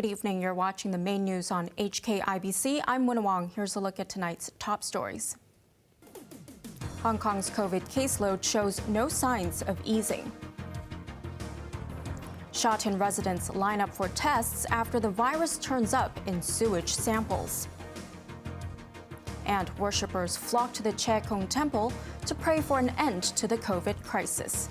Good evening. You're watching the main news on HKIBC. I'm Wynna Wong. Here's a look at tonight's top stories. Hong Kong's COVID caseload shows no signs of easing. Sha Tin residents line up for tests after the virus turns up in sewage samples. And worshippers flock to the Che Kung Temple to pray for an end to the COVID crisis.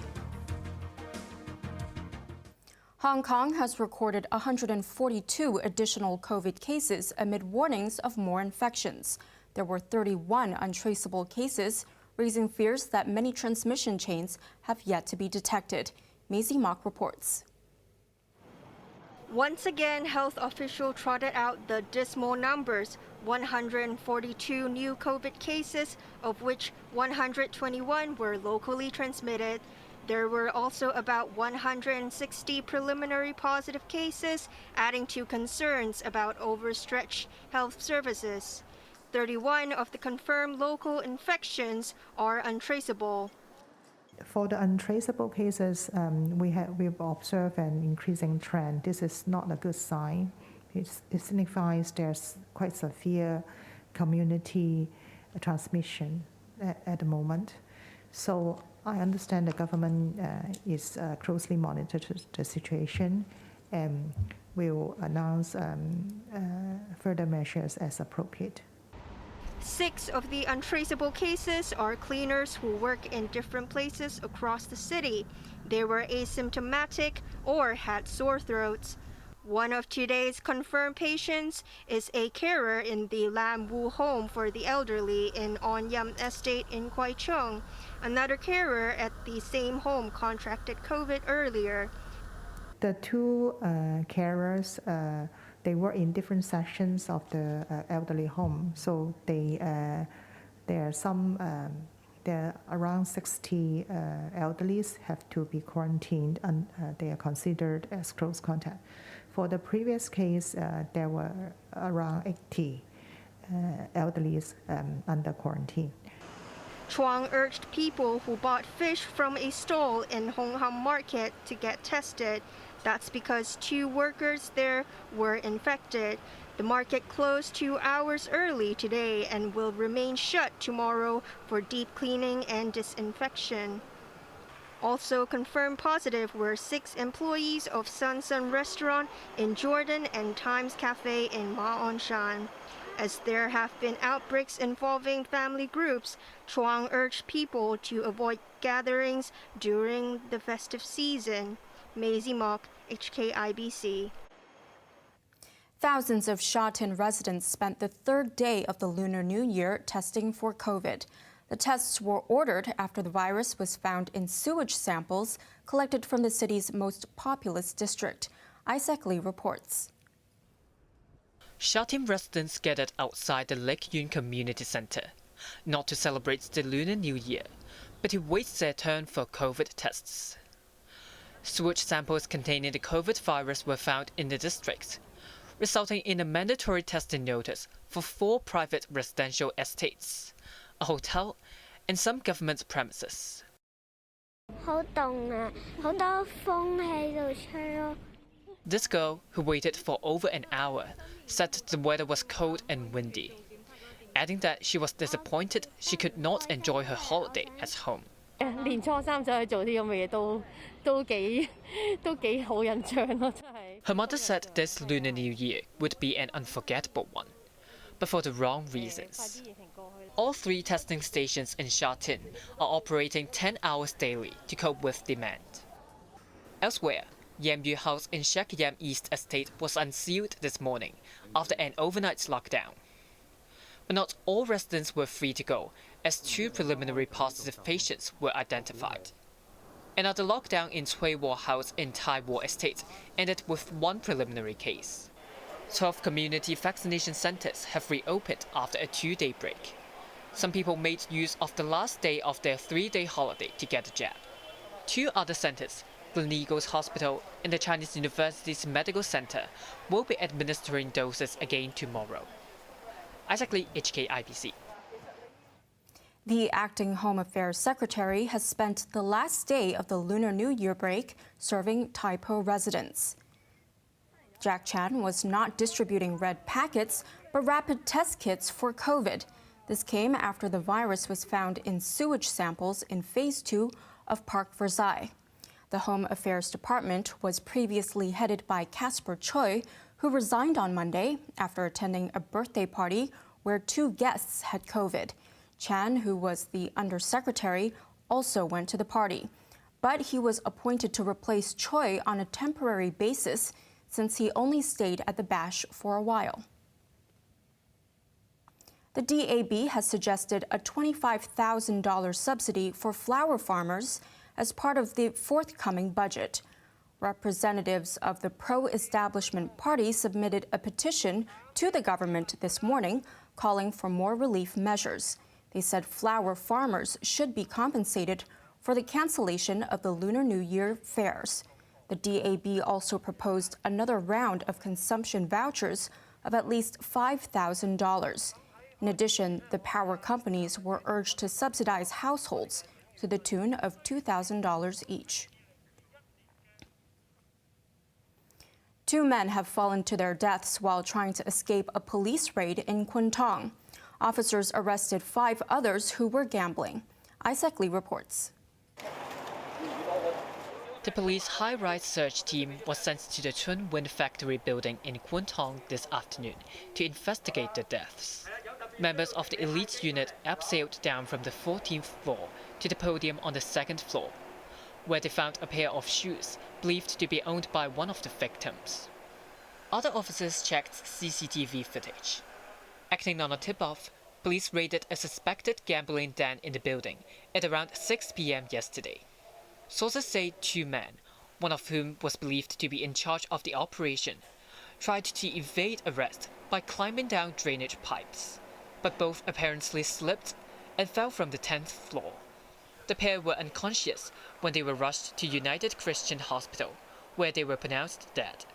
Hong Kong has recorded 142 additional COVID cases amid warnings of more infections. There were 31 untraceable cases, raising fears that many transmission chains have yet to be detected. Maisie Mock reports. Once again, health officials trotted out the dismal numbers: 142 new COVID cases, of which 121 were locally transmitted. There were also about 160 preliminary positive cases, adding to concerns about overstretched health services. 31 of the confirmed local infections are untraceable. For the untraceable cases, we've observed an increasing trend. This is not a good sign. It signifies there's quite severe community transmission at the moment. So I understand the government is closely monitoring the situation and will announce further measures as appropriate. 6 of the untraceable cases are cleaners who work in different places across the city. They were asymptomatic or had sore throats. One of today's confirmed patients is a carer in the Lam Wu home for the elderly in On Yam Estate in Kwai Chung. Another carer at the same home contracted COVID earlier. The two carers, they were in different sections of the elderly home, so there are around 60 elderlies have to be quarantined, and they are considered as close contact. For the previous case, there were around 80 elderlies under quarantine. Chuang urged people who bought fish from a stall in Hong Kong Market to get tested. That's because 2 workers there were infected. The market closed 2 hours early today and will remain shut tomorrow for deep cleaning and disinfection. Also confirmed positive were 6 employees of Sun Sun Restaurant in Jordan and Times Cafe in Ma On Shan. As there have been outbreaks involving family groups, Chuang urged people to avoid gatherings during the festive season. Maisie Mock, HKIBC. Thousands of Sha Tin residents spent the 3rd day of the Lunar New Year testing for COVID. The tests were ordered after the virus was found in sewage samples collected from the city's most populous district. Isaac Lee reports. Sha Tin residents gathered outside the Lake Yuen Community Center, not to celebrate the Lunar New Year, but to wait their turn for COVID tests. Sewage samples containing the COVID virus were found in the district, resulting in a mandatory testing notice for 4 private residential estates, a hotel, and some government premises. This girl, who waited for over an hour, said the weather was cold and windy, adding that she was disappointed she could not enjoy her holiday at home. Her mother said this Lunar New Year would be an unforgettable one, but for the wrong reasons. All 3 testing stations in Sha Tin are operating 10 hours daily to cope with demand. Elsewhere, Yam Yu House in Shek Yam East Estate was unsealed this morning after an overnight lockdown. But not all residents were free to go, as 2 preliminary positive patients were identified. Another lockdown in Cui Wo House in Tai Wo Estate ended with 1 preliminary case. 12 community vaccination centers have reopened after a 2-day break. Some people made use of the last day of their 3-day holiday to get a jab. 2 other centers, Gleneagles Hospital and the Chinese University's Medical Center, will be administering doses again tomorrow. Isaac Lee, HKIBC. The acting Home Affairs Secretary has spent the last day of the Lunar New Year break serving Tai Po residents. Jack Chan was not distributing red packets, but rapid test kits for COVID. This came after the virus was found in sewage samples in Phase 2 of Park Versailles. The Home Affairs Department was previously headed by Casper Choi, who resigned on Monday after attending a birthday party where 2 guests had COVID. Chan, who was the undersecretary, also went to the party, but he was appointed to replace Choi on a temporary basis since he only stayed at the bash for a while. The DAB has suggested a $25,000 subsidy for flower farmers as part of the forthcoming budget. Representatives of the pro-establishment party submitted a petition to the government this morning calling for more relief measures. They said flower farmers should be compensated for the cancellation of the Lunar New Year fairs. The DAB also proposed another round of consumption vouchers of at least $5,000. In addition, the power companies were urged to subsidize households to the tune of $2,000 each. 2 men have fallen to their deaths while trying to escape a police raid in Kwun Tong. Officers arrested 5 others who were gambling. Isaac Lee reports. The police high-rise search team was sent to the Chun Wind Factory building in Kwun Tong this afternoon to investigate the deaths. Members of the elite unit abseiled down from the 14th floor to the podium on the 2nd floor, where they found a pair of shoes believed to be owned by one of the victims. Other officers checked CCTV footage. Acting on a tip-off, police raided a suspected gambling den in the building at around 6 p.m. yesterday. Sources say 2 men, one of whom was believed to be in charge of the operation, tried to evade arrest by climbing down drainage pipes, but both apparently slipped and fell from the 10th floor. The pair were unconscious when they were rushed to United Christian Hospital, where they were pronounced dead.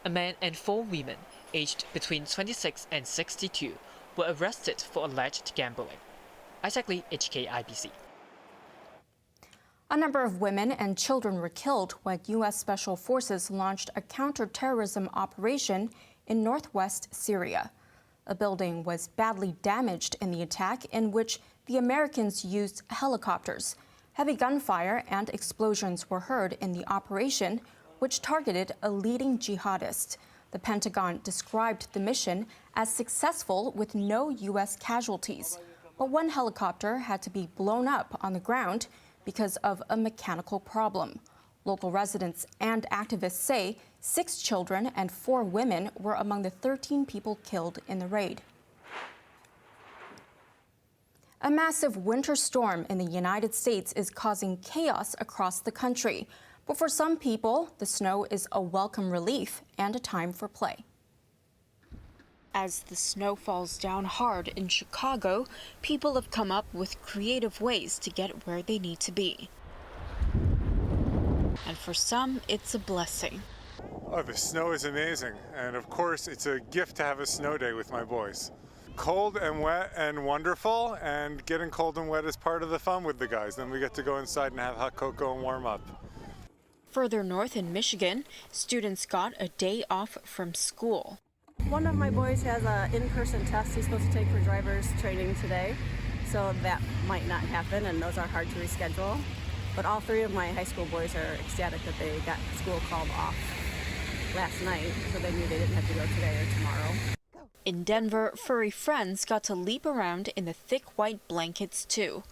A man and 4 women, aged between 26 and 62, were arrested for alleged gambling. Isaac Lee, HKIBC. A number of women and children were killed when U.S. Special Forces launched a counterterrorism operation in northwest Syria. A building was badly damaged in the attack, in which the Americans used helicopters. Heavy gunfire and explosions were heard in the operation, which targeted a leading jihadist. The Pentagon described the mission as successful with no U.S. casualties, but 1 helicopter had to be blown up on the ground because of a mechanical problem. Local residents and activists say 6 children and 4 women were among the 13 people killed in the raid. A massive winter storm in the United States is causing chaos across the country. But for some people, the snow is a welcome relief and a time for play. As the snow falls down hard in Chicago, people have come up with creative ways to get where they need to be. And for some, it's a blessing. Oh, the snow is amazing. And of course, it's a gift to have a snow day with my boys. Cold and wet and wonderful, and getting cold and wet is part of the fun with the guys. Then we get to go inside and have hot cocoa and warm up. Further north in Michigan, students got a day off from school. One of my boys has an in-person test he's supposed to take for driver's training today, so that might not happen, and those are hard to reschedule. But all 3 of my high school boys are ecstatic that they got school called off last night, so they knew they didn't have to go today or tomorrow. In Denver, furry friends got to leap around in the thick white blankets too.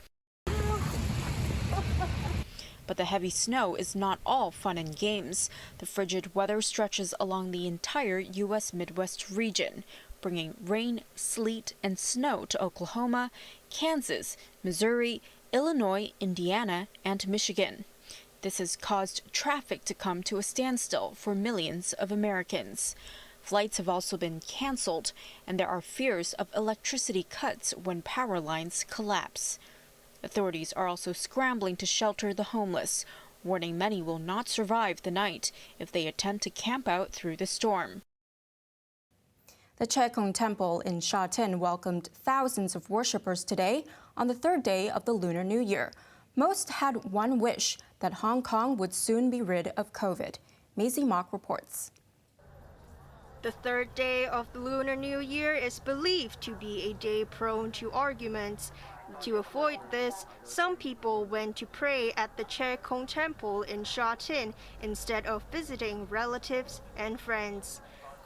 But the heavy snow is not all fun and games. The frigid weather stretches along the entire U.S. Midwest region, bringing rain, sleet, and snow to Oklahoma, Kansas, Missouri, Illinois, Indiana, and Michigan. This has caused traffic to come to a standstill for millions of Americans. Flights have also been canceled, and there are fears of electricity cuts when power lines collapse. Authorities are also scrambling to shelter the homeless, warning many will not survive the night if they attempt to camp out through the storm. The Chaekong Temple in Sha Tin welcomed thousands of worshippers today on the 3rd day of the Lunar New Year. Most had one wish, that Hong Kong would soon be rid of COVID. Maisie Mock reports. The third day of the Lunar New Year is believed to be a day prone to arguments. To avoid this, some people went to pray at the Che Kong Temple in Sha Tin instead of visiting relatives and friends.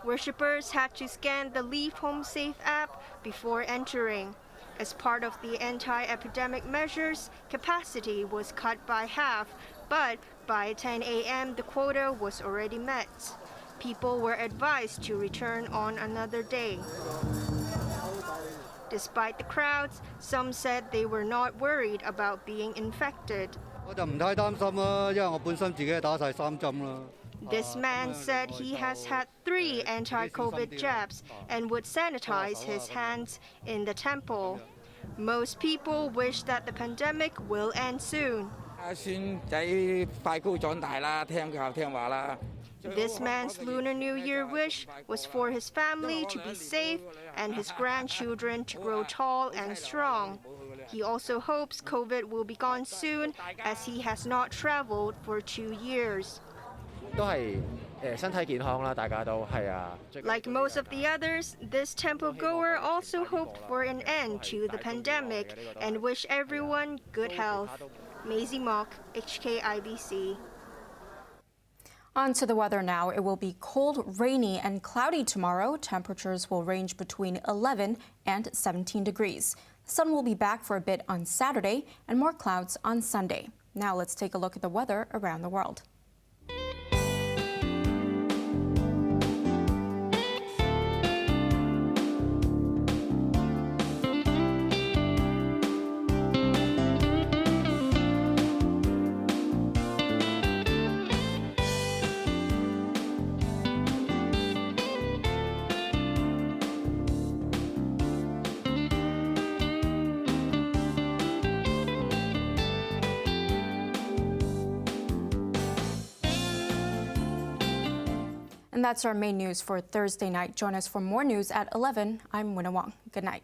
Worshippers had to scan the Leave Home Safe app before entering. As part of the anti-epidemic measures, capacity was cut by half, but by 10 a.m. the quota was already met. People were advised to return on another day. Despite the crowds, some said they were not worried about being infected. This man said he has had 3 anti-COVID jabs and would sanitize his hands in the temple. Most people wish that the pandemic will end soon. This man's Lunar New Year wish was for his family to be safe and his grandchildren to grow tall and strong. He also hopes COVID will be gone soon, as he has not traveled for 2 years. Like most of the others, this temple goer also hoped for an end to the pandemic and wish everyone good health. Maisie Mock, HKIBC. On to the weather now. It will be cold, rainy, and cloudy tomorrow. Temperatures will range between 11 and 17 degrees. The sun will be back for a bit on Saturday and more clouds on Sunday. Now let's take a look at the weather around the world. And that's our main news for Thursday night. Join us for more news at 11. I'm Wynna Wong. Good night.